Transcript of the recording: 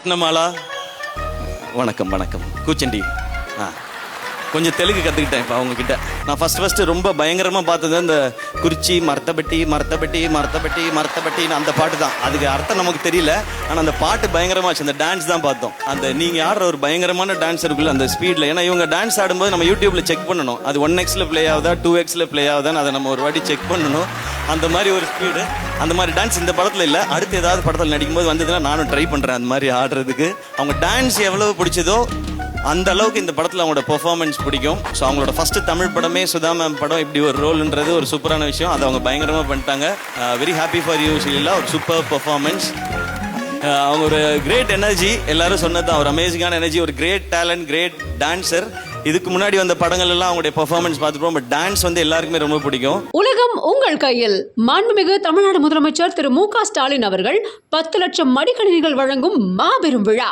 ரத்னமாலா வணக்கம் வணக்கம் கூச்சண்டி. கொஞ்சம் தெலுங்கு கற்றுக்கிட்டேன் இப்போ அவங்கக்கிட்ட. நான் ஃபஸ்ட்டு ரொம்ப பயங்கரமாக பார்த்தது அந்த குறிச்சி மரத்தப்பட்டி மரத்தப்பட்டி மரத்தப்பட்டி மரத்தப்பட்டின்னு அந்த பாட்டு தான். அதுக்கு அர்த்தம் நமக்கு தெரியல, ஆனால் அந்த பாட்டு பயங்கரமாச்சு. அந்த டான்ஸ் தான் பார்த்தோம். அந்த நீங்கள் ஆடுற ஒரு பயங்கரமான டான்ஸ் இருக்குல்ல அந்த ஸ்பீடில். ஏன்னா இவங்க டான்ஸ் ஆடும்போது நம்ம யூடியூப்பில் செக் பண்ணணும், அது 1x ப்ளே ஆகுதா 2x ப்ளே ஆகுதான்னு அதை நம்ம ஒரு வாட்டி செக் பண்ணணும். அந்த மாதிரி ஒரு ஸ்பீடு, அந்த மாதிரி டான்ஸ் இந்த படத்தில் இல்லை. அடுத்து ஏதாவது படத்தில் நடிக்கும்போது வந்ததுன்னா நானும் ட்ரை பண்ணுறேன் அந்த மாதிரி ஆடுறதுக்கு. அவங்க டான்ஸ் எவ்வளவு பிடிச்சதோ அந்த அளவுக்கு இந்த படத்தில் அவங்களோட பெர்ஃபார்மன்ஸ் பிடிக்கும். ஸோ அவங்களோட ஃபஸ்ட்டு தமிழ் படமே சுதா மேம் படம் இப்படி ஒரு ரோல்ன்றது ஒரு சூப்பரான விஷயம். அதை அவங்க பயங்கரமாக பண்ணிட்டாங்க. Very happy for you Sheela. ஒரு சூப்பர் பெர்ஃபார்மன்ஸ். அவங்க ஒரு கிரேட் எனர்ஜி, எல்லாரும் சொன்னது தான். ஒரு அமேசிங்கான எனர்ஜி, ஒரு கிரேட் டேலண்ட், கிரேட் டான்சர். இதுக்கு முன்னாடி வந்த படங்கள் எல்லாம் அவங்களுடைய பெர்ஃபார்மன்ஸ் பார்த்துப்போம். பட் டான்ஸ் வந்து எல்லாருக்குமே ரொம்ப பிடிக்கும். உலகம் உங்கள் கையில். மாண்புமிகு தமிழ்நாடு முதலமைச்சர் திரு மு க ஸ்டாலின் அவர்கள் 10 லட்சம் மடிக்கணினிகள் வழங்கும் மாபெரும் விழா.